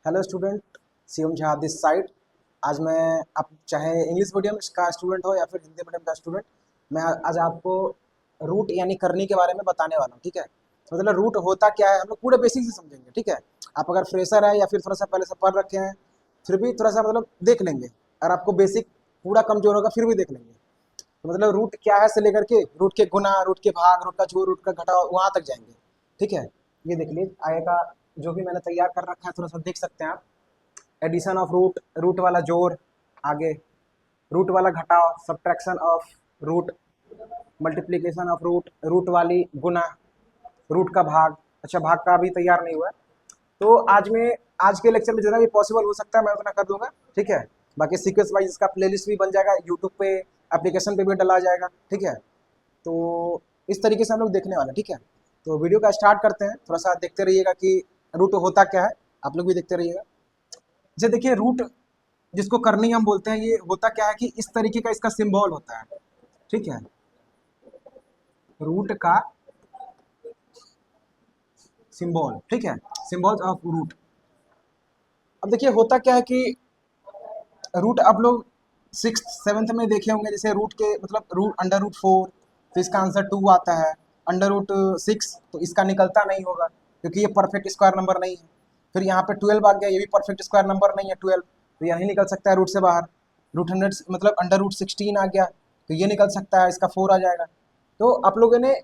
Hello student, Shivam Jha this side. आज मैं आप चाहे इंग्लिश मीडियम का स्टूडेंट हो या फिर हिंदी मीडियम का स्टूडेंट, मैं आज आपको रूट यानी करनी के बारे में बताने वाला हूँ। ठीक है, मतलब रूट होता क्या है हम लोग पूरे बेसिक से समझेंगे। ठीक है, आप अगर फ्रेशर है या फिर थोड़ा सा पहले से पढ़ रखे हैं फिर भी थोड़ा सा मतलब देख लेंगे। और आपको बेसिक पूरा कमजोर होगा फिर भी देख लेंगे। तो मतलब रूट क्या है से लेकर के रूट के गुना, रूट के भाग, रूट का जोड़, रूट का घटाव, वहां तक जाएंगे। ठीक है, ये देख लीजिए आगे का जो भी मैंने तैयार कर रखा है, थोड़ा सा देख सकते हैं आप। एडिशन ऑफ रूट, रूट वाला जोड़, आगे रूट वाला घटाव, subtraction of root, multiplication of root, root वाली गुना, रूट का भाग। अच्छा, भाग का अभी तैयार नहीं हुआ है, तो आज के लेक्चर में जितना भी पॉसिबल हो सकता है मैं उतना कर दूंगा। ठीक है, बाकी सीक्वेंस वाइज इसका प्लेलिस्ट भी बन जाएगा, यूट्यूब पे एप्लीकेशन पे भी डला जाएगा। ठीक है, तो इस तरीके से हम लोग देखने वाले हैं। ठीक है, तो वीडियो का स्टार्ट करते हैं। थोड़ा सा देखते रहिएगा कि रूट होता क्या है, आप लोग भी देखते रहिएगा। जैसे देखिए रूट जिसको करनी हम बोलते हैं, ये होता क्या है कि इस तरीके का इसका सिंबल होता है। ठीक है, रूट का सिंबल। ठीक है, सिंबल ऑफ रूट। अब देखिए होता क्या है कि रूट आप लोग सिक्स सेवन्थ में देखे होंगे, जैसे रूट के मतलब रूट अंडर रूट फोर, तो इसका आंसर टू आता है। अंडर रूट सिक्स तो इसका निकलता नहीं होगा क्योंकि ये परफेक्ट स्क्वायर नंबर नहीं है। फिर यहाँ पे 12 आ गया, ये भी परफेक्ट स्क्वायर नंबर नहीं है 12, तो यह नहीं निकल सकता है रूट से बाहर। रूट 100 मतलब अंडर रूट 16 आ गया, तो ये निकल सकता है, इसका 4 आ जाएगा। तो आप लोगों ने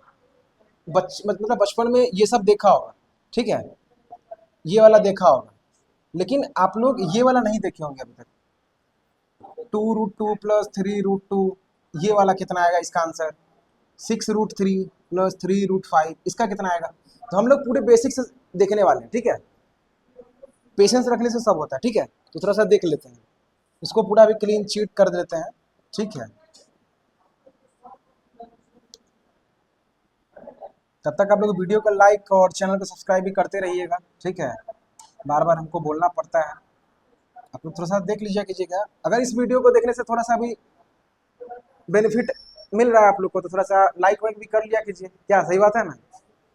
मतलब बचपन में ये सब देखा होगा। ठीक है, ये वाला देखा होगा, लेकिन आप लोग ये वाला नहीं देखे होंगे अभी तक। 2√2 प्लस 3√2, ये वाला कितना आएगा इसका आंसर। 6√3 प्लस 3√5, इसका कितना आएगा। तो हम लोग पूरे बेसिक से देखने वाले हैं। ठीक है, पेशेंस रखने से सब होता है। ठीक है, तो थोड़ा सा देख लेते हैं, इसको पूरा भी क्लीन चीट कर देते हैं। ठीक है, तब तक आप लोग वीडियो को लाइक और चैनल को सब्सक्राइब भी करते रहिएगा। ठीक है, बार बार हमको बोलना पड़ता है, आप लोग थोड़ा सा देख कीजिएगा। अगर इस वीडियो को देखने से थोड़ा सा भी बेनिफिट मिल रहा है आप लोग को, तो थोड़ा सा लाइक वाइक भी कर लिया कीजिए। क्या सही बात है ना।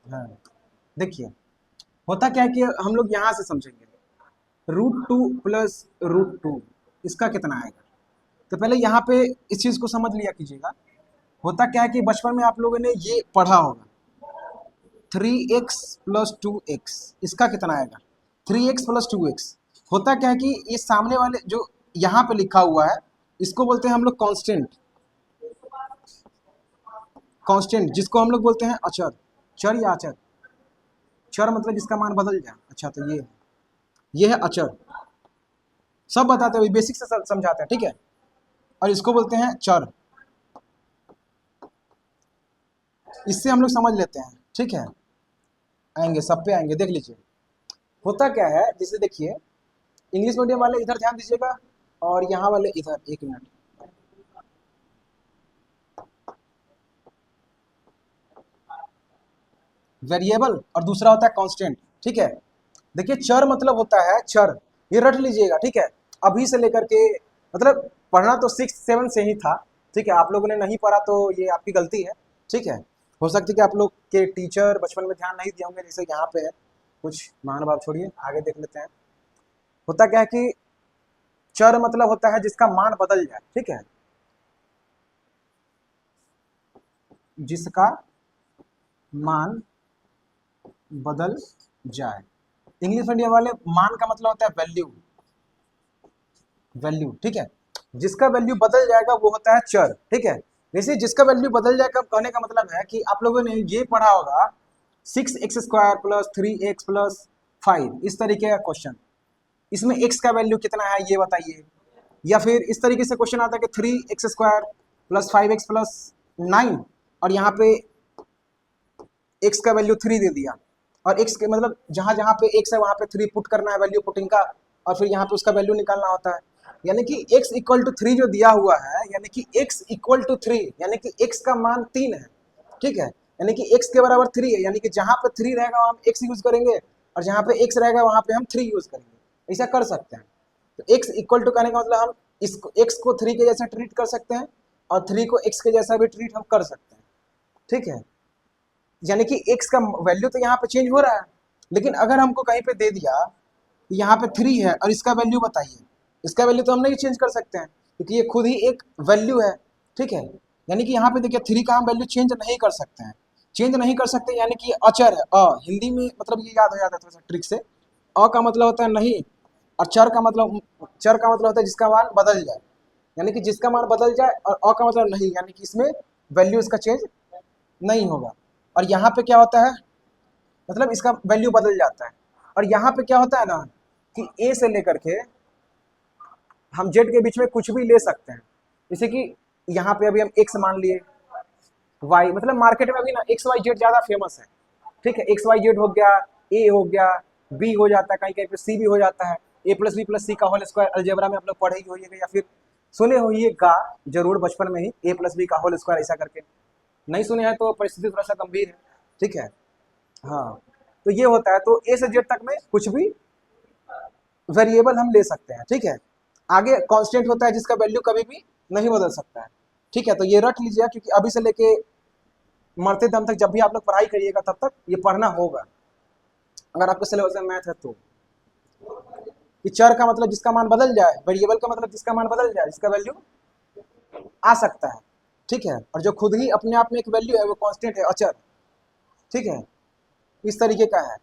हाँ, देखिए होता क्या है कि हम लोग यहाँ से समझेंगे। √2 प्लस √2, इसका कितना आएगा। तो पहले यहाँ पे इस चीज़ को समझ लिया कीजिएगा। होता क्या है कि बचपन में आप लोगों ने ये पढ़ा होगा, 3x प्लस 2x, इसका कितना आएगा। 3x plus 2x। होता क्या है कि ये सामने वाले जो यहाँ पे लिखा हुआ है, इसको बोलते हैं हम लोग कांस्टेंट। कांस्टेंट जिसको हम लोग बोलते हैं अचर। चर या अचर, चर मतलब जिसका मान बदल जाए। अच्छा, तो ये है अचर। सब बताते हैं, बेसिक से समझाते हैं। ठीक है, और इसको बोलते हैं चर, इससे हम लोग समझ लेते हैं। ठीक है, आएंगे सब पे आएंगे, देख लीजिए होता क्या है। जैसे देखिए इंग्लिश मीडियम वाले इधर ध्यान दीजिएगा और यहाँ वाले इधर। एक मिनट, वेरिएबल और दूसरा होता है कांस्टेंट। ठीक है, देखिए चर मतलब होता है चर, ये रट लीजिएगा। ठीक है, अभी से लेकर के मतलब पढ़ना तो 6 7 से ही था। ठीक है, आप लोगों ने नहीं पढ़ा तो ये आपकी गलती है। ठीक है, हो सकती है कि आप लोग के टीचर बचपन में ध्यान नहीं दिए होंगे, जैसे यहाँ पे है कुछ महानुभाव। छोड़िए, आगे देख लेते हैं। होता क्या है कि चर मतलब होता है जिसका मान बदल जाए। ठीक है, जिसका मान बदल जाए। इंग्लिश मीडियम वाले मान का मतलब होता है वैल्यू। वैल्यू, ठीक है, जिसका वैल्यू बदल जाएगा वो होता है चर। ठीक है, जैसे जिसका वैल्यू बदल जाएगा कहने का मतलब है कि आप लोगों ने ये पढ़ा होगा 6x² प्लस 3x प्लस 5, इस तरीके का क्वेश्चन। इसमें x का वैल्यू कितना है ये बताइए। या फिर इस तरीके से क्वेश्चन आता है कि 3x² प्लस 5x प्लस 9, और यहाँ पे x का वैल्यू 3 दे दिया, और x के मतलब जहां जहां पे x है वहां पे 3 पुट करना है, वैल्यू पुटिंग का, और फिर यहाँ पे उसका वैल्यू निकालना होता है। यानी कि x इक्वल टू 3 जो दिया हुआ है, यानी कि x इक्वल टू 3, यानी कि x का मान 3 है। ठीक है, यानी कि x के बराबर 3 है, यानी कि जहां पे 3 रहेगा वहां हम x यूज करेंगे, और जहां पे x रहेगा वहां पे हम 3 यूज करेंगे। ऐसा कर सकते हैं। तो x इक्वल टू कहने का मतलब हम इसको x को 3 के जैसा ट्रीट कर सकते हैं, और 3 को x के जैसा भी ट्रीट हम कर सकते हैं। ठीक है, यानी कि x का वैल्यू तो यहाँ पे चेंज हो रहा है, लेकिन अगर हमको कहीं पे दे दिया यहाँ पे 3 है और इसका वैल्यू बताइए। इसका वैल्यू तो हम नहीं चेंज कर सकते हैं क्योंकि ये खुद ही एक वैल्यू है, ठीक है। यानी कि यहाँ पे देखिए 3 का हम वैल्यू चेंज नहीं कर सकते हैं, चेंज नहीं कर सकते, यानी कि ये अचर है। हिंदी में मतलब ये याद हो जाता है थोड़ा सा ट्रिक से। का मतलब होता है नहीं, और चर का मतलब होता है जिसका मान बदल जाए, यानी कि जिसका मान बदल जाए, और का मतलब नहीं, यानी कि इसमें वैल्यू इसका चेंज नहीं होगा। और यहाँ पे क्या होता है, मतलब इसका वैल्यू बदल जाता है। और यहाँ पे क्या होता है ना कि ए से लेकर के हम जेड के बीच में कुछ भी ले सकते हैं। जैसे कि यहाँ पे अभी हम एक्स मान लिए, वाई, मतलब मार्केट में अभी ना एक्स वाई जेड ज्यादा फेमस है, ठीक है। एक्स वाई जेड हो गया, ए हो गया, बी हो जाता है, कहीं कहीं पे सी भी हो जाता है। ए प्लस बी प्लस सी का होल स्क्वायर अलजेब्रा में आप लोग पढ़े ही होइएगा या फिर सुने होइएगा जरूर बचपन में ही, ए प्लस बी का होल स्क्वायर ऐसा करके। नहीं सुने हैं तो परिस्थिति थोड़ा सा गंभीर है, ठीक है। हाँ, तो ये होता है। तो ए से जेड तक में कुछ भी वेरिएबल हम ले सकते हैं, ठीक है। आगे कांस्टेंट होता है जिसका वैल्यू कभी भी नहीं बदल सकता है, ठीक है। तो ये रट लीजिए क्योंकि अभी से लेके मरते दम तक जब भी आप लोग पढ़ाई करिएगा तब तक ये पढ़ना होगा, अगर आपके सिलेबस में मैथ है तो। कि चर का मतलब जिसका मान बदल जाए, वेरिएबल का मतलब जिसका मान बदल जाए, जिसका वैल्यू आ सकता है, ठीक है। और जो खुद ही अपने आप में एक वैल्यू है वो कांस्टेंट है, अचर, ठीक है। इस तरीके का है।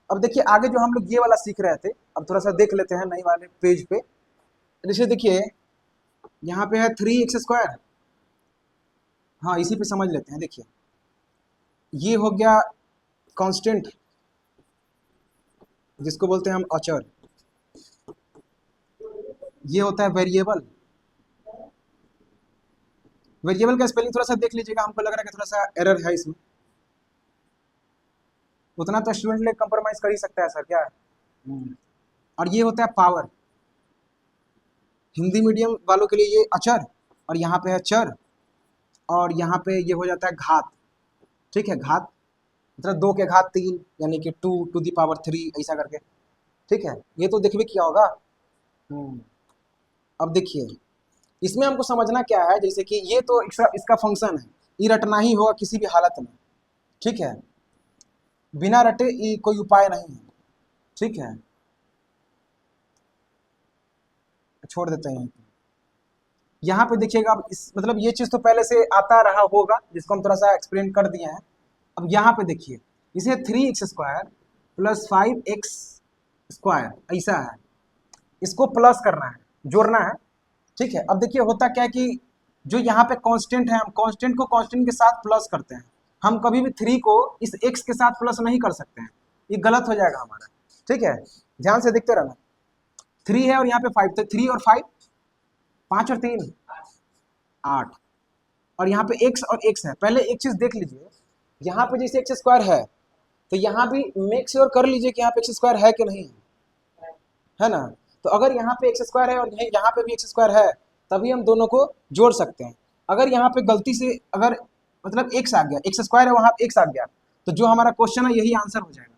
अब देखिए आगे जो हम लोग ये वाला सीख रहे थे, अब थोड़ा सा देख लेते हैं नई वाले पेज पे। जैसे देखिए यहाँ पे है 3x²। हाँ, इसी पे समझ लेते हैं। देखिए ये हो गया कांस्टेंट, जिसको बोलते हैं हम अचर। ये होता है वेरिएबल। वेरिएबल का स्पेलिंग थोड़ा सा देख लीजिएगा, हमको लग रहा है कि थोड़ा सा एरर है इसमें। उतना तो स्टूडेंट लोग कंप्रोमाइज कर ही सकता है सर, क्या है। और ये होता है पावर। हिंदी मीडियम वालों के लिए ये अचर, और यहाँ पे है चर, और यहाँ पे ये हो जाता है घात, ठीक है। घात मतलब 2 के घात 3, यानी कि 2⁻³ ऐसा करके, ठीक है। ये तो देखिए किया होगा। अब देखिए इसमें हमको समझना क्या है, जैसे कि ये तो इसका फंक्शन है, ये रटना ही होगा किसी भी हालत में, ठीक है। बिना रटे ये कोई उपाय नहीं है, ठीक है। छोड़ देते हैं। यहाँ पे देखिएगा, अब इस मतलब ये चीज़ तो पहले से आता रहा होगा, जिसको हम थोड़ा सा एक्सप्लेन कर दिए हैं। अब यहाँ पे देखिए इसे 3x² + 5x² ऐसा है, इसको प्लस करना है, जोड़ना है, ठीक है। अब देखिए होता क्या है कि जो यहाँ पे कांस्टेंट है, हम कांस्टेंट को कांस्टेंट के साथ प्लस करते हैं। हम कभी भी 3 को इस x के साथ प्लस नहीं कर सकते हैं, ये गलत हो जाएगा हमारा, ठीक है। ध्यान से देखते रहना। 3 है और यहाँ पे 5, तो 3 और 5, 5 और 3 8, और यहाँ पे x और x है। पहले एक चीज देख लीजिए, यहाँ पे जैसे x² है तो यहाँ भी मेक श्योर कर लीजिए कि यहाँ पे x² है कि नहीं, है ना। तो अगर यहाँ पे x² है और यहाँ पे भी x² है, तभी हम दोनों को जोड़ सकते हैं। अगर यहाँ पे गलती से अगर मतलब x आ गया, x² है वहाँ पे x आ गया, तो जो हमारा क्वेश्चन है यही आंसर हो जाएगा।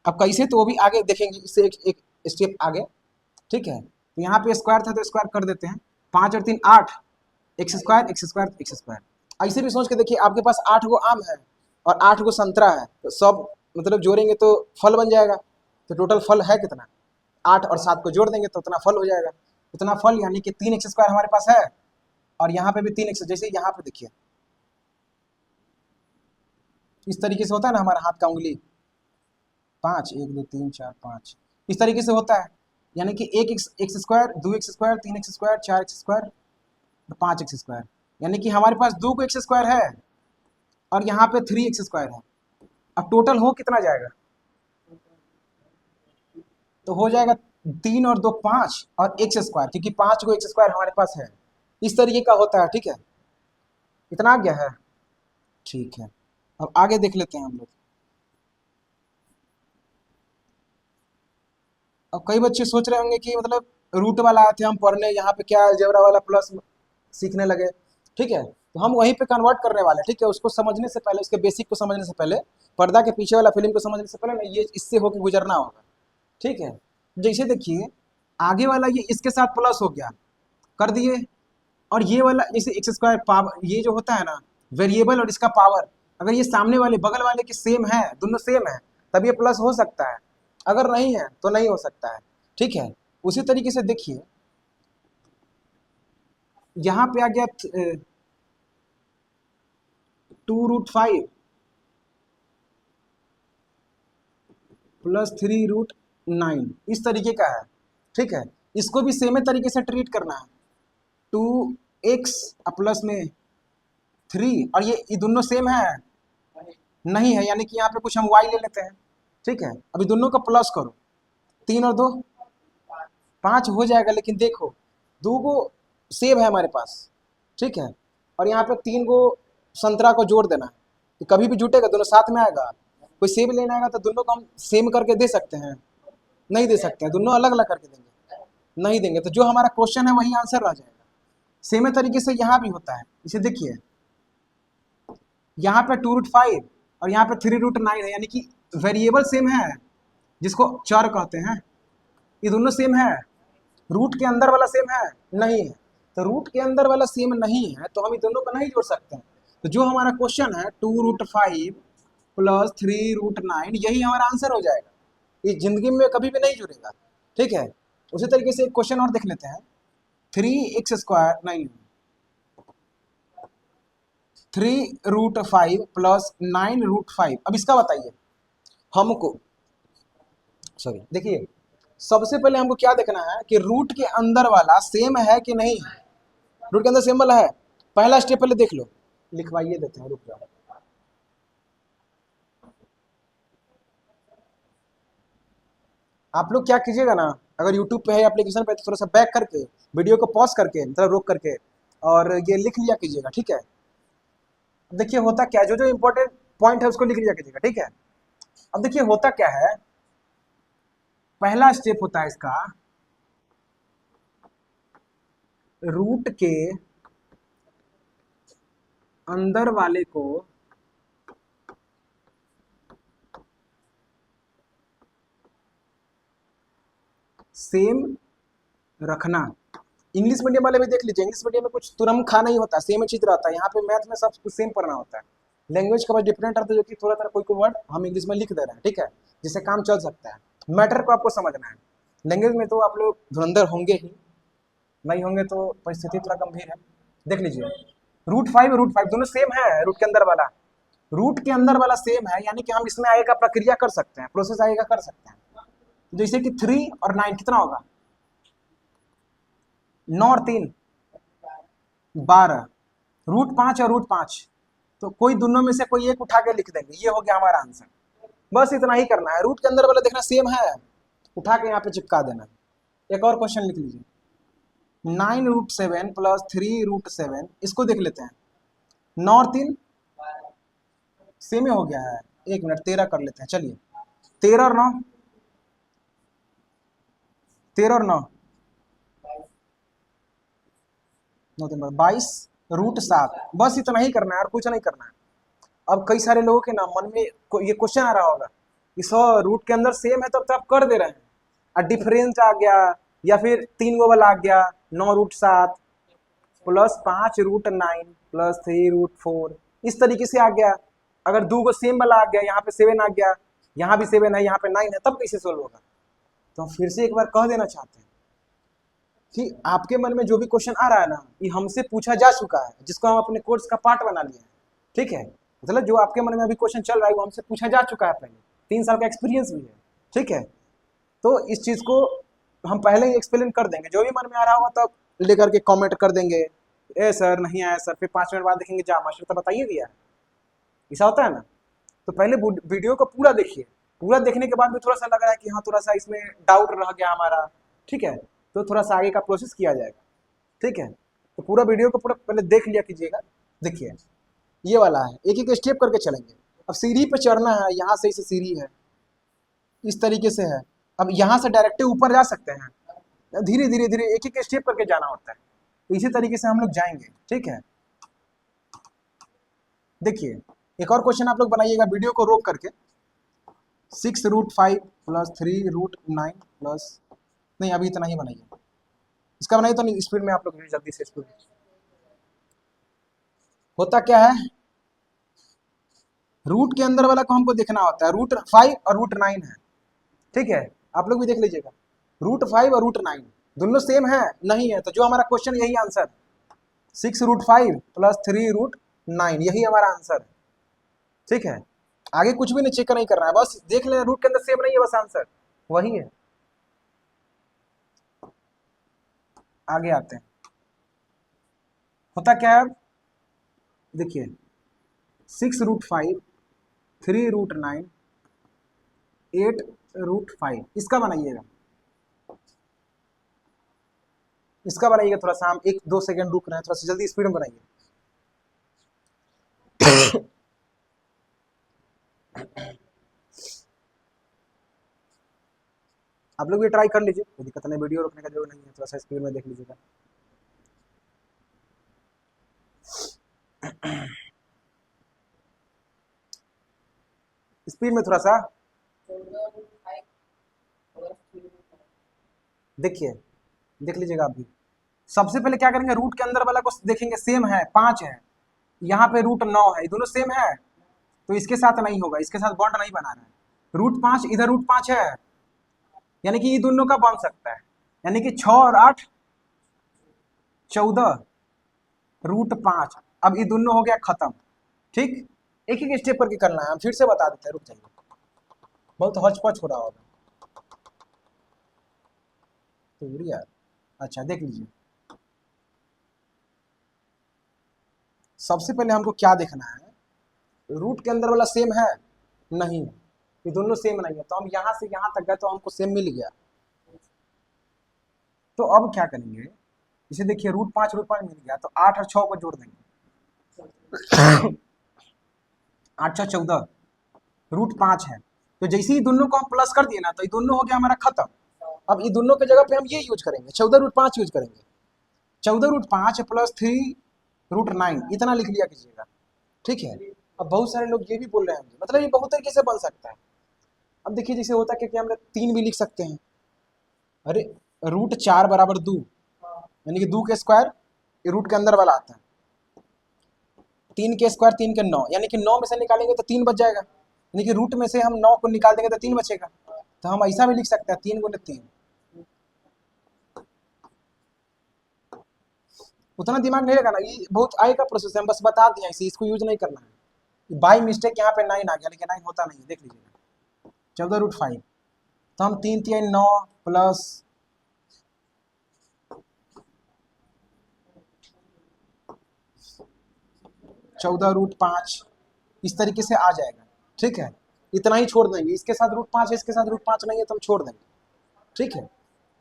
अब कैसे तो वो भी आगे देखेंगे, इससे एक स्टेप आगे, ठीक है। तो यहाँ पे स्क्वायर था तो स्क्वायर कर देते हैं, 5 और 3 8, x², ऐसे भी सोच के देखिए, आपके पास 8 गो आम है और 8 गो संतरा है, तो सब मतलब जोड़ेंगे तो फल बन जाएगा। तो टोटल फल है कितना, 8 और 7 को जोड़ देंगे तो उतना फल हो जाएगा। उतना फल यानी कि 3x² हमारे पास है, और यहाँ पे भी 3x, जैसे यहाँ पे देखिए इस तरीके से होता है ना हमारा हाथ का उंगली, 5 1 2 3 4 5 इस तरीके से होता है। यानी कि 1x², 2x², 3x², 4x² और 5x², यानी कि हमारे पास 2 को x² है और यहाँ पे 3x² है। अब टोटल हो कितना जाएगा, तो हो जाएगा 3 और 2 5 और x², क्योंकि 5 को x² हमारे पास है। इस तरीके का होता है, ठीक है। इतना आ गया है, ठीक है। अब आगे देख लेते हैं हम लोग। अब कई बच्चे सोच रहे होंगे कि मतलब रूट वाला आए थे हम पढ़ने, यहाँ पे क्या अलजेब्रा वाला प्लस सीखने लगे, ठीक है। तो हम वहीं पे कन्वर्ट करने वाले हैं, ठीक है। उसको समझने से पहले, उसके बेसिक को समझने से पहले, पर्दा के पीछे वाला फिल्म को समझने से पहले ना ये इससे होकर गुजरना होगा, ठीक है। जैसे देखिए आगे वाला ये इसके साथ प्लस हो गया, कर दिए, और ये वाला जैसे x² पावर, ये जो होता है ना वेरिएबल और इसका पावर, अगर ये सामने वाले बगल वाले के सेम है, दोनों सेम है, तब ये प्लस हो सकता है, अगर नहीं है तो नहीं हो सकता है। ठीक है। उसी तरीके से देखिए यहाँ पे आ गया 2√5 प्लस 3√9 इस तरीके का है। ठीक है, इसको भी सेम तरीके से ट्रीट करना है। 2x प्लस में 3 और ये दोनों सेम है नहीं है, यानी कि यहाँ पे कुछ हम y ले लेते हैं। ठीक है, अभी दोनों का प्लस करो, 3 और 2 5 हो जाएगा। लेकिन देखो दो गो सेब है हमारे पास, ठीक है, और यहाँ पे 3 गो संतरा को जोड़ देना है, तो कभी भी जुटेगा, दोनों साथ में आएगा। कोई सेब लेना आएगा तो दोनों को हम सेम करके दे सकते हैं, नहीं दे सकते हैं, दोनों अलग अलग करके देंगे, नहीं देंगे। तो जो हमारा क्वेश्चन है वही आंसर रह जाएगा। सेम तरीके से यहाँ भी होता है। इसे देखिए यहाँ पे 2√5 और यहाँ पे 3√9 है, यानी कि वेरिएबल सेम है, जिसको चर कहते हैं। ये दोनों सेम है, रूट के अंदर वाला सेम है नहीं है। तो रूट के अंदर वाला सेम नहीं है तो हम इन दोनों को नहीं जोड़ सकते हैं। तो जो हमारा क्वेश्चन है 2√5 प्लस 3√9 यही हमारा आंसर हो जाएगा। ये जिंदगी में कभी भी नहीं जुड़ेगा। ठीक है, उसी तरीके से एक क्वेश्चन और देख लेते हैं। 3x² नहीं, 3√5 प्लस 9√5। अब इसका बताइए हमको, सॉरी देखिए सबसे पहले हमको क्या देखना है कि रूट के अंदर वाला सेम है कि नहीं है। रूट के अंदर सेम वाला है, पहला स्टेप पहले देख लो, लिखवाइए देते हैं, रुक जाओ। आप लोग क्या कीजिएगा ना, अगर यूट्यूब पे है एप्लीकेशन पे, तो थोड़ा सा बैक करके वीडियो को पॉज करके मतलब रोक करके और ये लिख लिया कीजिएगा। ठीक है, देखिए होता क्या है, जो जो इंपॉर्टेंट पॉइंट है उसको लिख लिया कीजिएगा। ठीक है, अब देखिए होता क्या है, पहला स्टेप होता है इसका, रूट के अंदर वाले को सेम रखना। इंग्लिश मीडियम वाले भी देख लीजिए, इंग्लिश मीडियम में कुछ तुरम खा नहीं होता, सेम चीज रहता है। यहाँ पे मैथ में सब कुछ सेम पढ़ना होता है। लैंग्वेज का बस डिफरेंट रहता है, जो कि थोड़ा थोड़ा कोई वर्ड हम इंग्लिश में लिख दे रहे हैं। ठीक है, जिससे काम चल सकता है। मैटर को आपको समझना है। लैंग्वेज में तो आप लोग धुरंधर होंगे ही, नहीं होंगे तो परिस्थिति थोड़ा गंभीर है। देख लीजिए √5 दोनों सेम है, रूट के अंदर वाला, रूट के अंदर वाला सेम है, यानी कि हम इसमें आगे का प्रक्रिया कर सकते हैं, प्रोसेस आगे का कर सकते हैं। जैसे कि 3 और 9 कितना होगा, 9 और 3 12, √5 और √5, तो कोई दोनों में से कोई एक उठा के लिख देंगे, ये हो गया हमारा आंसर। बस इतना ही करना है, रूट के अंदर वाला देखना सेम है, उठा के यहाँ पे चिपका देना है। एक और क्वेश्चन लिख लीजिए, 9√7 प्लस 3√7, इसको देख लेते हैं। 9 और 3 सेम हो गया है, 1 मिनट 13 कर लेते हैं। चलिए 13 और 9, 13 और 9 22√7। बस इतना ही करना है और कुछ नहीं करना है। अब कई सारे लोगों के ना मन में ये क्वेश्चन आ रहा होगा कि सर रूट के अंदर सेम है तब तो आप कर दे रहे हैं, और डिफरेंस आ गया, या फिर 3 गो वाला आ गया 9√7 प्लस 5√9 प्लस 3√4, इस तरीके से आ गया। अगर 2 गो सेम वाला आ गया, यहाँ पे 7 आ गया, यहाँ भी 7 है, यहाँ पे 9 है, तब कैसे सोल्व होगा। तो हम फिर से एक बार कह देना चाहते हैं कि आपके मन में जो भी क्वेश्चन आ रहा है ना, ये हमसे पूछा जा चुका है, जिसको हम अपने कोर्स का पार्ट बना लिए हैं। ठीक है, मतलब जो आपके मन में अभी क्वेश्चन चल रहा है वो हमसे पूछा जा चुका है पहले, 3 साल का एक्सपीरियंस भी है। ठीक है, तो इस चीज को हम पहले ही एक्सप्लेन कर देंगे, जो भी मन में आ रहा होगा तब लेकर के कमेंट कर देंगे, ए सर नहीं आया सर, फिर 5 मिनट बाद देखेंगे जा मास्टर तो बताइए दिया। ऐसा होता है ना। तो पहले वीडियो को पूरा देखिए, पूरा देखने के बाद भी थोड़ा सा लग रहा है कि हाँ थोड़ा सा इसमें डाउट रह गया हमारा, ठीक है, तो थोड़ा सा आगे का प्रोसेस किया जाएगा। ठीक है, तो पूरा वीडियो को पूरा पहले देख लिया कीजिएगा। देखिए ये वाला है, एक एक स्टेप करके चलेंगे। अब सीढ़ी पे चढ़ना है, यहाँ से इसे सीढ़ी है, इस तरीके से है। अब यहाँ से डायरेक्ट ऊपर जा सकते हैं, धीरे धीरे धीरे एक एक स्टेप करके जाना होता है। तो इसी तरीके से हम लोग जाएंगे। ठीक है, देखिए एक और क्वेश्चन आप लोग बनाइएगा वीडियो को रोक करके। 6√5 प्लस 3√9 प्लस, नहीं अभी इतना ही बनाइए, इसका बनाइए तो नहीं, स्पीड में आप लोग जल्दी से स्पीड। होता क्या है, रूट के अंदर वाला को हमको देखना होता है, √5 और √9 है। ठीक है, आप लोग भी देख लीजिएगा, √5 और √9 दोनों सेम है नहीं है, तो जो हमारा क्वेश्चन यही आंसर 6√5 प्लस 3√9 यही हमारा आंसर है। ठीक है, आगे कुछ भी नहीं चेक नहीं करना है, बस देख लेना रूट के अंदर सेम नहीं है, बस आंसर वही है। आगे आते हैं, होता क्या है, देखिए 6√5 3√9 8√5 इसका बनाइएगा, इसका बनाइएगा। थोड़ा सा हम 1-2 सेकंड रुक रहे हैं, थोड़ा सा जल्दी स्पीड में बनाइए। आप लोग भी ट्राई कर लीजिए, कोई दिक्कत नहीं, वीडियो रोकने का जरूरत नहीं है, थोड़ा सा स्पीड में देख लीजिएगा। स्पीड में थोड़ा सा देखिए, देख लीजिएगा आप भी। सबसे पहले क्या करेंगे, रूट के अंदर वाला को देखेंगे, सेम है 5 है, यहाँ पे √9 है, दोनों सेम है, तो इसके साथ नहीं होगा, इसके साथ बॉन्ड नहीं बना रहा है। √5 इधर √5 है, यानी कि ये दोनों का बन सकता है, यानी कि 6 और 8 14 √5। अब ये दोनों हो गया खत्म। ठीक, एक एक स्टेप करके करना है, हम फिर से बता देते हैं, रुक जाइए, बहुत हचपच हो रहा होगा तो यार। अच्छा देख लीजिए, सबसे पहले हमको क्या देखना है, रूट के अंदर वाला सेम है नहीं, ये दोनों सेम नहीं है, तो हम यहां से यहां तक गए तो हमको सेम मिल गया। तो अब क्या करेंगे, इसे देखिए √5 मिल गया, तो 8 और 6 को जोड़ देंगे 8 6 14 √5 है, तो जैसे ही दोनों को हम प्लस कर दिए ना, तो ये दोनों हो गया हमारा खत्म। अब ये दोनों के जगह पे हम ये यूज करेंगे, 14√5 यूज करेंगे, 14√5 प्लस 3√9 इतना लिख लिया कीजिएगा। ठीक है, अब बहुत सारे लोग ये भी बोल रहे हैं, मतलब ये बहुत तरीके से बन सकता है। अब देखिए जैसे होता है कि हम 3 भी लिख सकते हैं, अरे √4 बराबर 2, यानी कि 2 के स्क्वायर, ये रूट के अंदर वाला आता है, 3 के स्क्वायर 3 के 9, यानी कि 9 में से निकालेंगे तो 3 बच जाएगा, यानी कि रूट में से हम 9 को निकाल देंगे तो 3 बचेगा, तो हम ऐसा भी लिख सकते हैं 3 × 3। उतना दिमाग नहीं लगाना, ये बहुत आएगा प्रोसेस है, हम बस बता दिया इसे, इसको यूज नहीं करना है। बाई मिस्टेक यहाँ पे 9 आ गया, लेकिन 9 होता नहीं है, देख लीजिएगा 14√5, तो हम 3 3 9 प्लस 14√5 इस तरीके से आ जाएगा। ठीक है, इतना ही छोड़ देंगे, इसके साथ √5 है, इसके साथ √5 नहीं है, तो हम छोड़ देंगे। ठीक है,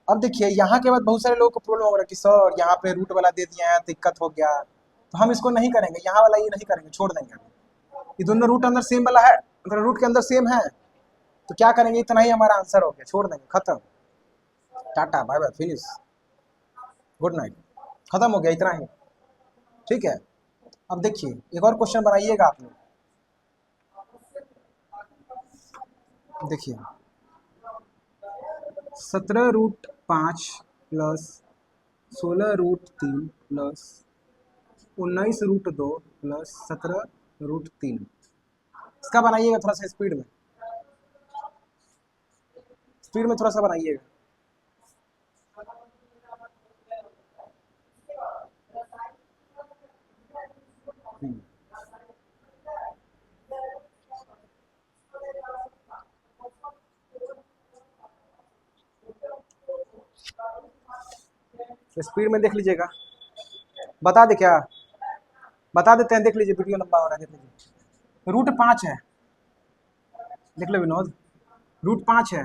अब देखिए यहाँ के बाद बहुत सारे लोगों को प्रॉब्लम हो रहा है कि सर यहाँ पे रूट वाला दे दिया है, दिक्कत हो गया, तो हम इसको नहीं करेंगे, यहाँ वाला ये नहीं करेंगे, छोड़ देंगे। ये दोनों रूट अंदर सेम वाला है, मतलब रूट के अंदर सेम है, तो क्या करेंगे, इतना ही हमारा आंसर हो गया, छोड़ देंगे, खत्म, tata bye bye finish, good night, खत्म हो गया, इतना ही। ठीक है, अब देखिए एक और क्वेश्चन बनाइएगा आप लोग, देखिए 17√5 प्लस 16√3 प्लस 19√2 प्लस 17√3, इसका बनाइएगा थोड़ा सा स्पीड में, स्पीड में थोड़ा सा बनाइएगा। स्पीड में देख लीजिएगा, बता दे क्या, बता देते हैं, देख लीजिए वीडियो लंबा हो रहा है, देख लीजिए √5 है, देख लो विनोद, √5 है,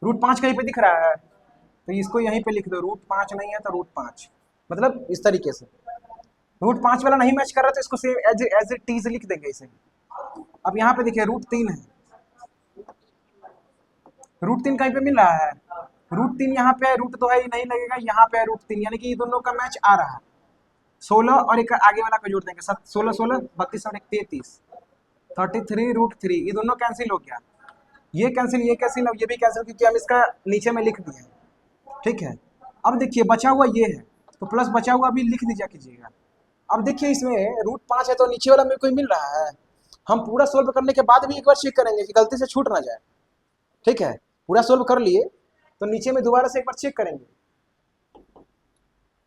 √5 कहीं पे दिख रहा है, तो इसको यहीं पे लिख दो, √5 नहीं है तो √5, मतलब इस तरीके से। √5 वाला नहीं मैच कर रहा तो इसको सेम एज इट इज लिख देंगे इसे। अब यहाँ पे देखिए √3 है, √3 कहीं पे मिल रहा है, √3 यहाँ पे है, √2 है, ये नहीं लगेगा, यहाँ पे है √3, यानी कि ये दोनों का मैच आ रहा है। 16 और एक आगे वाला को जोड़ देंगे, 16 16 32 और 33 33√3, ये दोनों कैंसिल हो गया, ये कैंसिल, ये कैंसिल, अब ये भी कैंसिल, क्योंकि हम इसका नीचे में लिख दिए। ठीक है, अब देखिए बचा हुआ ये है, तो प्लस बचा हुआ भी लिख दीजिए कीजिएगा। अब देखिए इसमें √5 है, तो नीचे वाला में कोई मिल रहा है, हम पूरा सोल्व करने के बाद भी एक बार चेक करेंगे कि गलती से छूट ना जाए। ठीक है, पूरा सोल्व कर लिए, तो नीचे में दोबारा से एक बार चेक करेंगे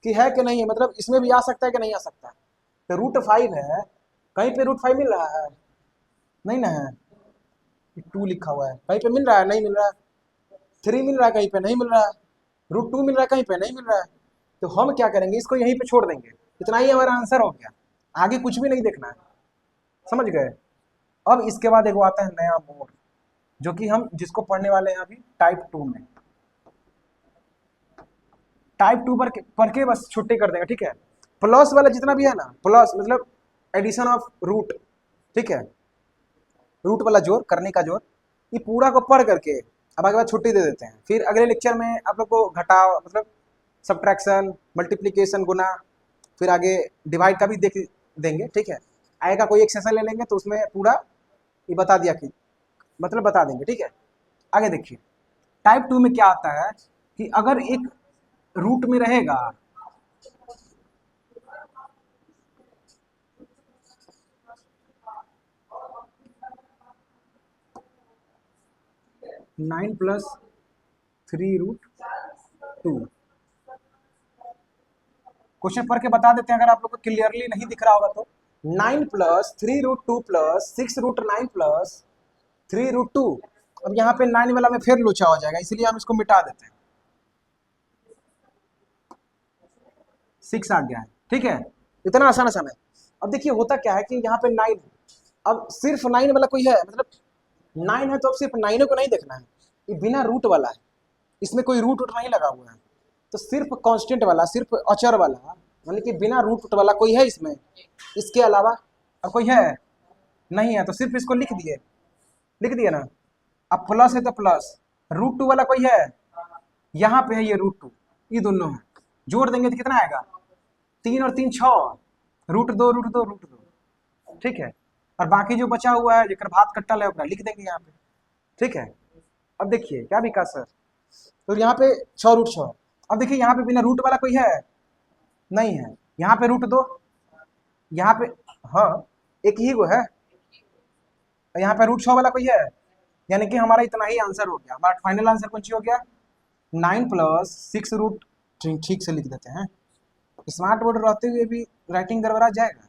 कि है कि नहीं है, मतलब इसमें भी आ सकता है कि नहीं आ सकता है। तो √5 है, कहीं पे √5 मिल रहा है? नहीं ना है, 2 लिखा हुआ है, कहीं पे मिल रहा है? नहीं मिल रहा है। 3 मिल रहा है, कहीं पे नहीं मिल रहा है। √2 मिल रहा है, कहीं पे नहीं मिल रहा है। तो हम क्या करेंगे, इसको यहीं पे छोड़ देंगे। इतना ही हमारा आंसर हो गया, आगे कुछ भी नहीं देखना है, समझ गए। अब इसके बाद एक आता है नया मोड, जो कि हम जिसको पढ़ने वाले हैं अभी टाइप 2 में। टाइप 2 पर के बस छुट्टी कर देंगे, ठीक है। प्लस वाला जितना भी है ना, प्लस मतलब एडिशन ऑफ रूट, ठीक है, रूट वाला जोड़, करने का जोड़, ये पूरा को पढ़ करके अब आगे बाद छुट्टी दे देते हैं। फिर अगले लेक्चर में आप लोग को घटाव मतलब सब्ट्रैक्शन, मल्टीप्लिकेशन, गुना, फिर आगे डिवाइड का भी देख देंगे, ठीक है। आएगा कोई एक सेशन ले लेंगे तो उसमें पूरा ये बता दिया कि मतलब बता देंगे, ठीक है। आगे देखिए टाइप 2 में क्या आता है कि अगर एक रूट में रहेगा, नाइन प्लस 3√2। क्वेश्चन पढ़ के बता देते हैं अगर आप लोग को क्लियरली नहीं दिख रहा होगा तो। 9 प्लस 3√2 प्लस 6√9 प्लस 3√2। अब यहाँ पे 9 वाला में फिर लोचा हो जाएगा, इसलिए हम इसको मिटा देते हैं। 6 आ गया है, ठीक है, इतना आसान आसान है। अब देखिए होता क्या है कि यहाँ पे 9 है, अब सिर्फ 9 वाला कोई है, मतलब 9 है तो अब सिर्फ 9 को नहीं देखना है, ये बिना रूट वाला है, इसमें कोई रूट नहीं लगा हुआ है। तो सिर्फ कांस्टेंट वाला, सिर्फ अचर वाला, यानी कि बिना रूट वाला कोई है इसमें, इसके अलावा अब कोई है नहीं है, तो सिर्फ इसको लिख दिए, लिख दिए ना। अब प्लस है तो प्लस, √2 वाला कोई है, यहाँ पे है ये √2, ये दोनों है, जोड़ देंगे तो कितना आएगा, 3 और 3 6, √2 √2 √2, ठीक है। और बाकी जो बचा हुआ है जेकर भात कट्टा है अपना लिख देंगे यहाँ पे, ठीक है। अब देखिए क्या विकास सर, तो यहाँ पे 6√6। अब देखिए यहाँ पे बिना रूट वाला कोई है नहीं है, यहाँ पे √2, यहाँ पे हाँ एक ही वो है, यहाँ पे √6 वाला कोई है, यानी कि हमारा इतना ही आंसर हो गया। हमारा फाइनल आंसर कौन सी हो गया, 9 प्लस 6 ठीक से लिख देते हैं, स्मार्ट बोर्ड रहते हुए भी राइटिंग गड़बड़ा जाएगा।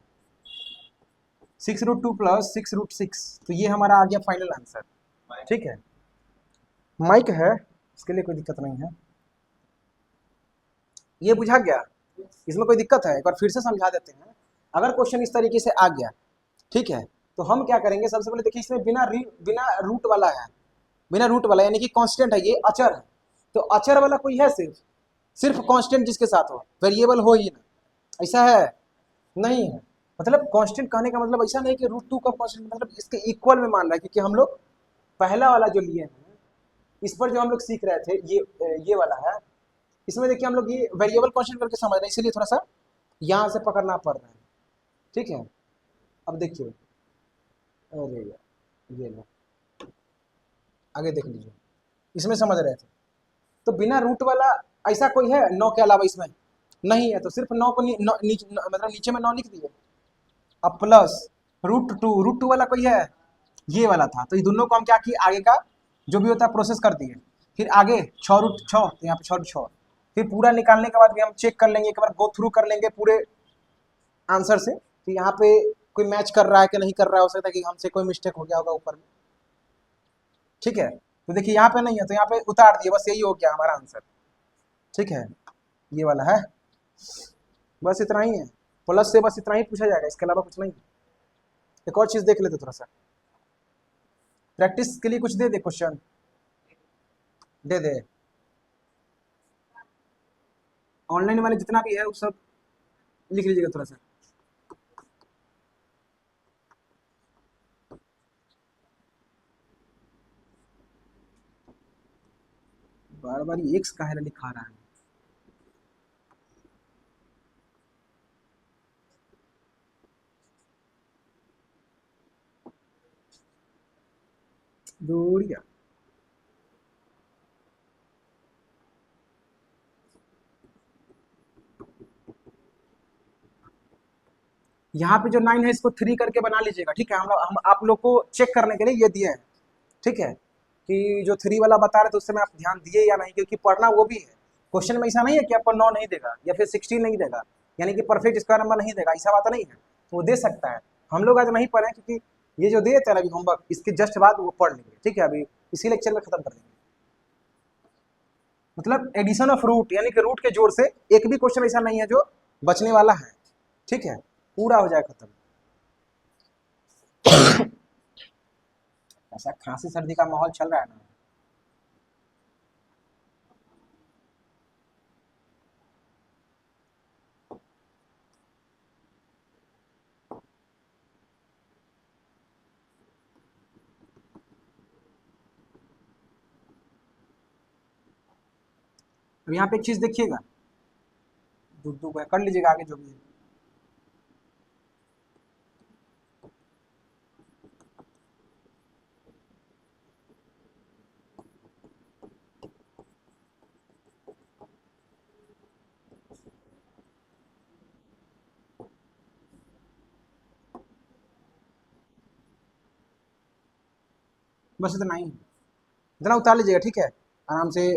6√2 प्लस 6√6, तो ये हमारा आ गया फाइनल आंसर, ठीक है। माइक है, इसके लिए कोई दिक्कत नहीं है, ये बुझा गया, इसमें कोई दिक्कत है? एक बार फिर से समझा देते हैं। अगर क्वेश्चन इस तरीके से आ गया, ठीक है, तो हम क्या करेंगे, सबसे पहले देखिए इसमें बिना रूट वाला है, बिना रूट वाला यानी कि कांस्टेंट है, ये अचर है। तो अचर वाला कोई है सिर्फ, सिर्फ कांस्टेंट जिसके साथ हो, वेरिएबल हो ही ना, ऐसा है नहीं है। मतलब कांस्टेंट कहने का मतलब ऐसा नहीं कि √2 का कांस्टेंट, मतलब इसके इक्वल में मान रहा है, क्योंकि हम लोग पहला वाला जो लिए हैं, इस पर जो हम लोग सीख रहे थे, ये वाला है, इसमें देखिए हम लोग ये वेरिएबल कांस्टेंट करके समझ रहे हैं, इसीलिए थोड़ा सा यहाँ से पकड़ना पड़ रहा है, ठीक है। अब देखिए, अरे यार ये लो, आगे देख लीजिए, इसमें समझ रहे थे। तो बिना रूट वाला ऐसा कोई है 9 के अलावा इसमें नहीं है, तो सिर्फ 9 को मतलब नीचे में 9 लिख दिए। अब प्लस √2 वाला कोई है, ये वाला था, तो ये दोनों को हम क्या किए, आगे का जो भी होता है प्रोसेस कर दिए। फिर आगे 6√6, तो यहाँ पे 6√6, फिर पूरा निकालने के बाद भी हम चेक कर लेंगे, एक बार गो थ्रू कर लेंगे पूरे आंसर से कि यहाँ पे कोई मैच कर रहा है कि नहीं कर रहा है, हो सकता है कि हमसे कोई मिस्टेक हो गया होगा ऊपर में, ठीक है। तो देखिए यहाँ पे नहीं है, तो यहाँ पे उतार दिए, बस यही हो गया हमारा आंसर, ठीक है, ये वाला है, बस इतना ही है। प्लस से बस इतना ही पूछा जाएगा, इसके अलावा कुछ नहीं। एक और चीज देख लेते थोड़ा सा, प्रैक्टिस के लिए कुछ दे दे, क्वेश्चन दे दे, ऑनलाइन वाले जितना भी है वो सब लिख लीजिएगा थोड़ा सा। बार बार एक्स काहे लिखा रहा है, दूरिया। यहाँ पे जो 9 है इसको 3 करके बना लीजिएगा, ठीक है। हम आप लोग को चेक करने के लिए ये दिए हैं, ठीक है। कि जो 3 वाला बता रहे थे उससे में आप ध्यान दिए या नहीं, क्योंकि पढ़ना वो भी है। क्वेश्चन में ऐसा नहीं है कि आपको 9 नहीं देगा या फिर 16 नहीं देगा, यानी कि परफेक्ट स्क्वायर नंबर नहीं देगा, ऐसा बात नहीं है। तो वो दे सकता है। हम लोग आज नहीं पढ़े क्योंकि ये जो दे थे ना अभी होमवर्क, इसके जस्ट बाद वो पढ़ लेंगे, ठीक है। अभी इसी लेक्चर में खत्म कर देंगे। मतलब एडिशन ऑफ रूट, यानी कि रूट के जोड़ से एक भी क्वेश्चन ऐसा नहीं है जो बचने वाला है, ठीक है, पूरा हो जाए खत्म। ऐसा खांसी सर्दी का माहौल चल रहा है ना। अब यहाँ पे एक चीज देखिएगा, दूध कर लीजिएगा आगे जो भी है। बस इतना ही, इतना उतार लीजिएगा, ठीक है, आराम से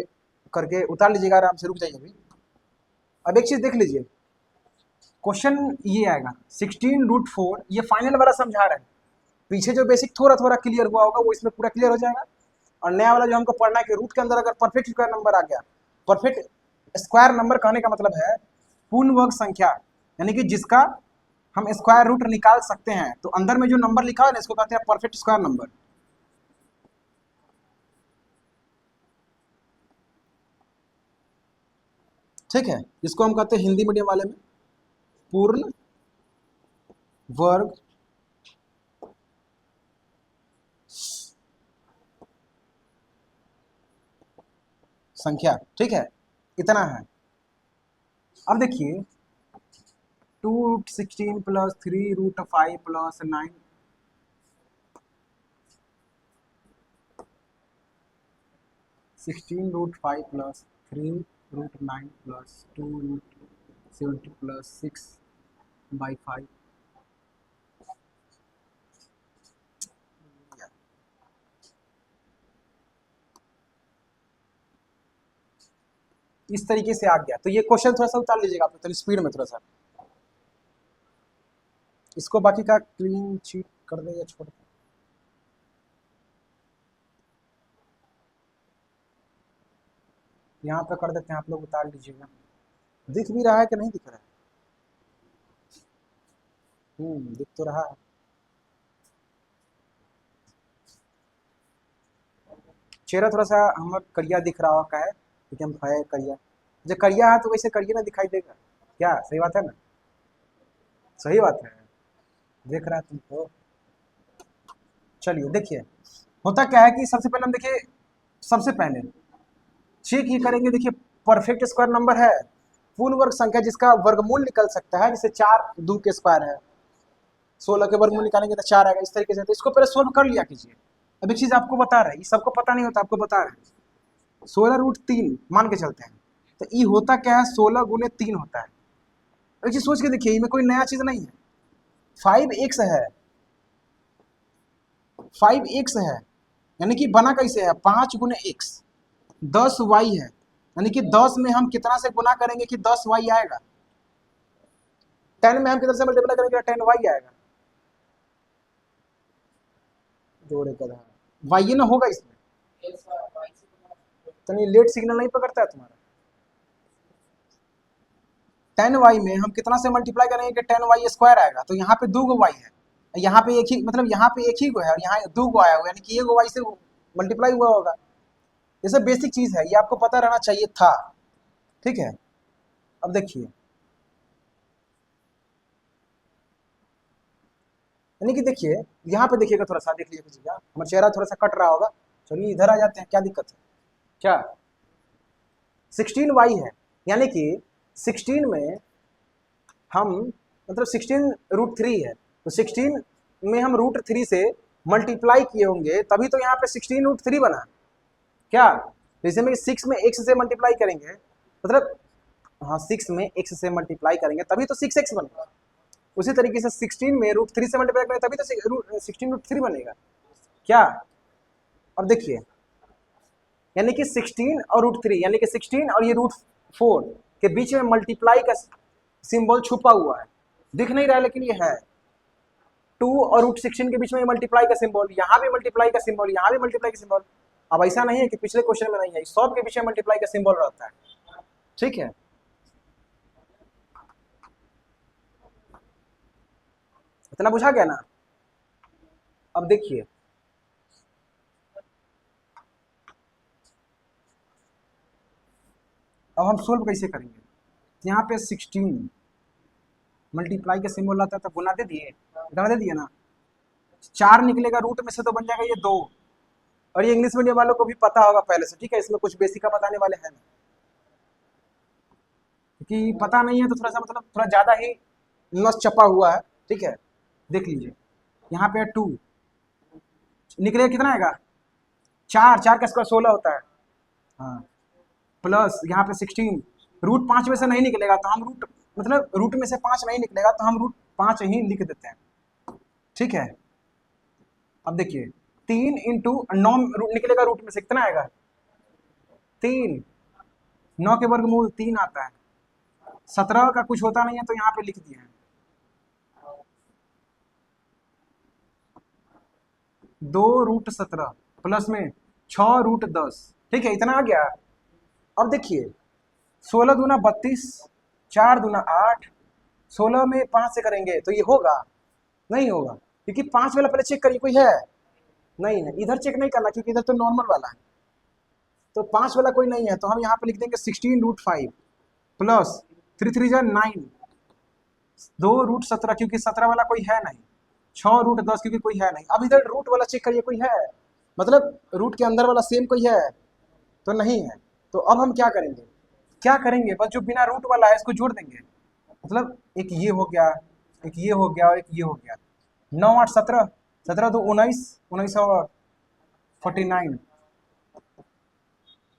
करके उतार लीजिएगा, आराम से रुक जाइए अभी। अब एक चीज देख लीजिए, क्वेश्चन ये आएगा 16√4, ये फाइनल वाला समझा रहा है। पीछे जो बेसिक थोड़ा थोड़ा क्लियर हुआ होगा वो इसमें पूरा क्लियर हो जाएगा। और नया वाला जो हमको पढ़ना है कि रूट के अंदर अगर परफेक्ट स्क्वायर नंबर आ गया, परफेक्ट स्क्वायर नंबर कहने का मतलब है पूर्ण वर्ग संख्या, यानी कि जिसका हम स्क्वायर रूट निकाल सकते हैं। तो अंदर में जो नंबर लिखा है ना, इसको कहते हैं परफेक्ट स्क्वायर नंबर। ठीक है, जिसको हम कहते हैं हिंदी मीडियम वाले में पूर्ण वर्ग संख्या, ठीक है, इतना है। अब देखिए 2√16 plus 3√5 plus 9, 16√5 plus 3√9 plus 2√70 plus 6/5। इस तरीके से आ गया। तो ये क्वेश्चन थोड़ा सा उतार लीजिएगा आप, तो स्पीड में थोड़ा सा इसको बाकी का क्लीन चीट कर दे या छोड़ दे। यहाँ पे कर देते हैं, आप लोग उतार लीजिएगा। दिख भी रहा है कि नहीं दिख रहा है? दिख तो रहा है। चेहरा थोड़ा सा हम करिया दिख रहा का है, क्योंकि हम है करिया। जो करिया है तो वैसे करिया ना दिखाई देगा क्या? सही बात है ना? सही बात है, देख रहा है तुमको। चलिए देखिए, होता क्या है कि सबसे पहले हम देखिए, सबसे पहले चेक ये करेंगे। देखिए परफेक्ट स्क्वायर नंबर है पूर्ण वर्ग संख्या जिसका वर्गमूल निकल सकता है, जैसे 4 के स्क्वायर है, 16 के वर्गमूल निकालेंगे तो 4 आएगा, इस तरीके से। तो इसको पहले सोल्व कर लिया कीजिए। अब एक चीज आपको बता रहे हैं, ये सबको पता नहीं होता, आपको बता रहे हैं। 16√3 मान के चलते हैं, तो ये होता क्या है? 16 गुने 3 होता है। एक चीज सोच के देखिए, इसमें कोई नया चीज नहीं है। 5x है, 5x है, यानी कि बना कैसे है? 5 गुने x, 10y है, यानी कि 10 में हम कितना से गुना करेंगे कि 10y आएगा। 10 में हम कितना से मल्टीप्लाई करेंगे? 10y आएगा। जोड़े का वाई ना होगा इसमें, तो नहीं, लेट सिग्नल नहीं पकड़ता है तुम्हारा। 10y में हम कितना से मल्टीप्लाई करेंगे कि 10y स्क्वायर आएगा। तो यहाँ पे 2 y है, यहाँ पे एक ही, मतलब यहाँ पे एक ही गो है और यहाँ 2 आया हुआ, यानी कि 1 y से मल्टीप्लाई हुआ होगा। ये सब बेसिक चीज है, ये आपको पता रहना चाहिए था, ठीक है। अब देखिए, यानी कि देखिए यहाँ पे देखिएगा, थोड़ा सा देख लीजिएगा, हमारा चेहरा थोड़ा सा कट रहा होगा। चलिए इधर आ जाते हैं, क्या दिक्कत है? क्या 16y है, यानी कि 16 में हम, मतलब 16√3 है, तो 16 में हम √3 से मल्टीप्लाई किए होंगे, तभी तो यहाँ पे 16√3 बना। क्या जैसे में 6 में x से मल्टीप्लाई करेंगे, मतलब हाँ 6 में x से मल्टीप्लाई करेंगे तभी तो 6x बनेगा। उसी तरीके से 16 में √3 से मल्टीप्लाई करेंगे तभी तो 16√3 बनेगा। क्या? अब देखिए यानी कि 16 और √3, यानी कि 16 और ये √4 के बीच में मल्टीप्लाई का सिंबल छुपा हुआ है, दिख नहीं रहा है लेकिन ये है। 2 और √16 के बीच में मल्टीप्लाई का सिंबल, यहाँ भी मल्टीप्लाई का सिंबल, यहाँ भी मल्टीप्लाई का सिंबल। अब ऐसा नहीं है कि पिछले क्वेश्चन में नहीं है, सब के बीच में मल्टीप्लाई का सिंबल रहता है, ठीक है। इतना बुझा गया ना। अब देखिए अब हम सोल्व कैसे करेंगे। यहाँ पे 16 मल्टीप्लाई का सिंबल आता है तो गुना दे दिए, गुना दे दिए ना, 4 निकलेगा रूट में से तो बन जाएगा ये 2। और ये इंग्लिश मीडियम वालों को भी पता होगा पहले से, ठीक है, इसमें कुछ बेसिक का बताने वाले हैं ना, क्योंकि पता नहीं है तो थोड़ा सा मतलब थोड़ा ज़्यादा ही नस चपा हुआ है, ठीक है। देख लीजिए यहाँ पे 2 निकलेगा, कितना आएगा 4, 4 का स्क्वायर 16 होता है, हाँ, प्लस यहाँ पे 16, √5 में से नहीं निकलेगा तो हम रूट में से 5 नहीं निकलेगा तो हम √5 ही लिख देते हैं, ठीक है। अब देखिए 3 इंटू 9 निकलेगा रूट में से, कितना आएगा 3, 9 के वर्गमूल 3 आता है, 17 का कुछ होता नहीं है तो यहाँ पे लिख दिए हैं 2√17 प्लस में 6√10, ठीक है, इतना आ गया। अब देखिए 16 दूना 32, 4 दूना 8, 16 में 5 से करेंगे तो ये होगा, नहीं होगा, क्योंकि 5 वाला पहले चेक करिए कोई है, नहीं है, इधर चेक नहीं करना क्योंकि इधर तो नॉर्मल वाला है, तो 5 वाला कोई नहीं है तो हम यहाँ पे लिख देंगे 16√5 प्लस 3 3 जा 9, 2√17 क्योंकि 17 वाला कोई है नहीं, 6√10 क्योंकि कोई है नहीं। अब इधर रूट वाला चेक करिए कोई है, मतलब रूट के अंदर वाला सेम कोई है तो नहीं है। तो अब हम क्या करेंगे, क्या करेंगे, बस जो बिना रूट वाला है इसको जोड़ देंगे, मतलब एक ये हो गया, एक ये हो गया और एक ये हो गया, 9 8 17, 17 तो 19, 19 और 49,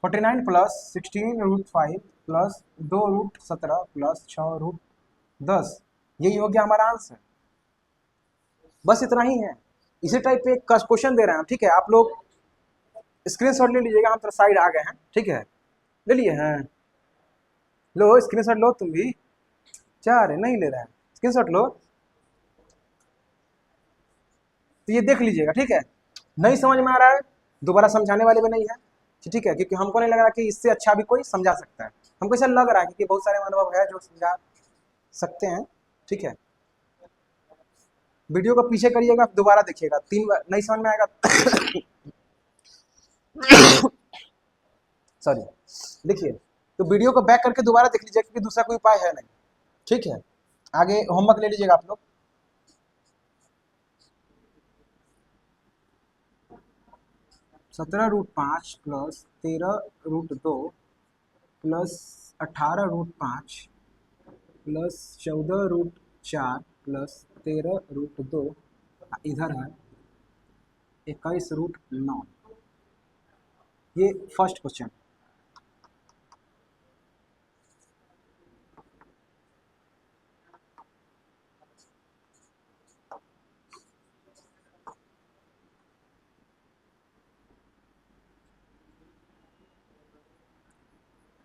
49 प्लस 16√5 प्लस 2√17 प्लस 6√10, यही हो गया हमारा आंसर। बस इतना ही है। इसी टाइप पे एक क्वेश्चन दे रहे हैं, ठीक है, आप लोग स्क्रीनशॉट ले लीजिएगा, हम तो साइड आ गए हैं, ठीक है, ले लिए हैं, लो स्क्रीनशॉट लो, तुम भी चाह रहे नहीं ले रहे हैं, स्क्रीनशॉट लो, तो ये देख लीजिएगा, ठीक है। नहीं समझ में आ रहा है दोबारा समझाने वाले भी नहीं है, ठीक है, क्योंकि हमको नहीं लग रहा कि इससे अच्छा भी कोई समझा सकता है, हमको ऐसा लग रहा है क्योंकि बहुत सारे अनुभव है जो समझा सकते हैं, ठीक है। वीडियो को पीछे करिएगा, दोबारा देखिएगा, 3 बार नहीं समझ में आएगा सॉरी, देखिए तो वीडियो को बैक करके दोबारा देख लीजिए क्योंकि दूसरा कोई उपाय है नहीं, ठीक है। आगे होमवर्क ले लीजिएगा आप लोग। 17√5 प्लस 13√2 प्लस 18√5 प्लस 14√4 प्लस 13√2, इधर है 21√9, ये first question.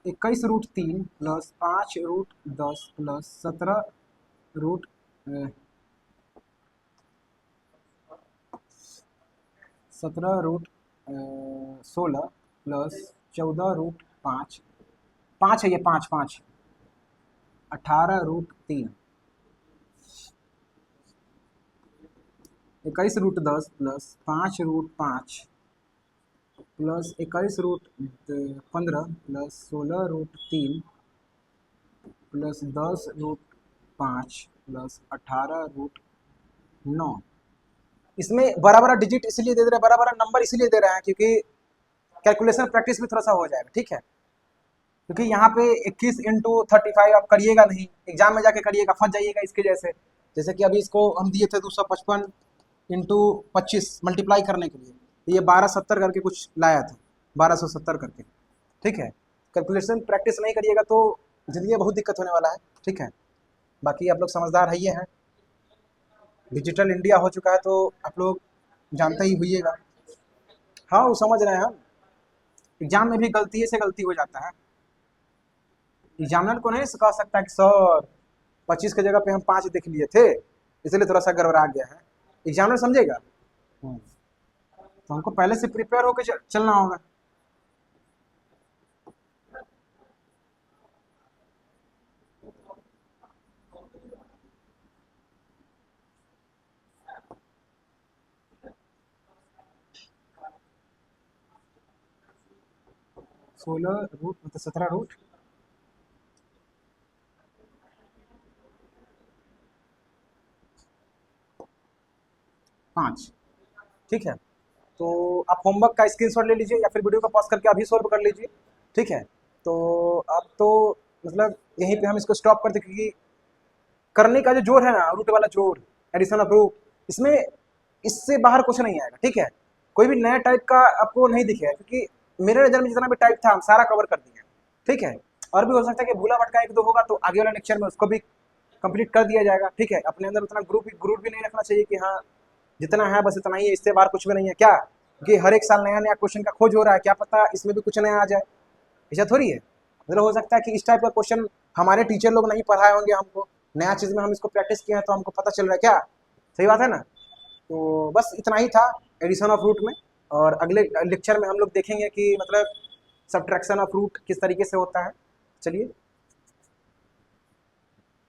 (21√3 plus 5√10 plus 17√16 plus 14√5, 5 है ये 5 18√3, 21√10 plus 5√5 plus 21√15 plus 16√3 plus 10√5 plus 18√9। इसमें बड़ा बड़ा डिजिट इसलिए दे रहे हैं, बड़ा बड़ा नंबर इसलिए दे रहे हैं क्योंकि कैलकुलेशन प्रैक्टिस में थोड़ा सा हो जाएगा, ठीक है। क्योंकि यहाँ पे 21 इंटू 35 आप करिएगा नहीं, एग्जाम में जाके करिएगा फंस जाइएगा इसके जैसे, जैसे कि अभी इसको हम दिए थे 255 इंटू 25 मल्टीप्लाई करने के लिए, तो ये 1270 करके कुछ लाया था, 1270 करके, ठीक है। कैलकुलेशन प्रैक्टिस नहीं करिएगा तो जिंदगी में बहुत दिक्कत होने वाला है, ठीक है। बाकी आप लोग समझदार है, ये हैं, डिजिटल इंडिया हो चुका है तो आप लोग जानते ही हुइएगा, हाँ वो समझ रहे हैं हम, एग्जाम में भी गलती से गलती हो जाता है। एग्जामिनर को नहीं कह सकता कि सर 25 की जगह पे हम 5 देख लिए थे, इसलिए थोड़ा सा गड़बड़ा गया है। एग्जामिनर समझेगा। तो हमको पहले से प्रिपेयर होकर चलना होगा। सोलह रूट मतलब 17 रूट 5। ठीक है, तो आप होमवर्क का स्क्रीनशॉट ले लीजिए या फिर वीडियो को पॉज करके अभी सॉल्व कर लीजिए। ठीक है, तो अब तो मतलब यहीं पे हम इसको स्टॉप करते, क्योंकि करने का जो जोर है ना, रूट वाला जोर, एडिशन ऑफ रूट, इसमें इससे बाहर कुछ नहीं आएगा। ठीक है, कोई भी नया टाइप का आपको नहीं दिखेगा, क्योंकि मेरे नज़र में जितना भी टाइप था हम सारा कवर कर दिए। ठीक है, और भी हो सकता है कि भूला भटका एक दो होगा, तो आगे वाला लेक्चर में उसको भी कंप्लीट कर दिया जाएगा। ठीक है, अपने अंदर उतना ग्रुप भी नहीं रखना चाहिए कि हाँ जितना है बस इतना ही है, इससे बाहर कुछ भी नहीं है क्या, क्योंकि हर एक साल नया नया क्वेश्चन का खोज हो रहा है, क्या पता इसमें भी कुछ नया आ जाए। ऐसा थोड़ी है, मतलब हो सकता है कि इस टाइप का क्वेश्चन हमारे टीचर लोग नहीं पढ़ाए होंगे हमको, नया चीज़ में हम इसको प्रैक्टिस किए हैं तो हमको पता चल रहा है क्या। सही बात है ना। तो बस इतना ही था एडिशन ऑफ रूट में, और अगले लेक्चर में हम लोग देखेंगे कि मतलब सब्ट्रैक्शन ऑफ रूट किस तरीके से होता है। चलिए।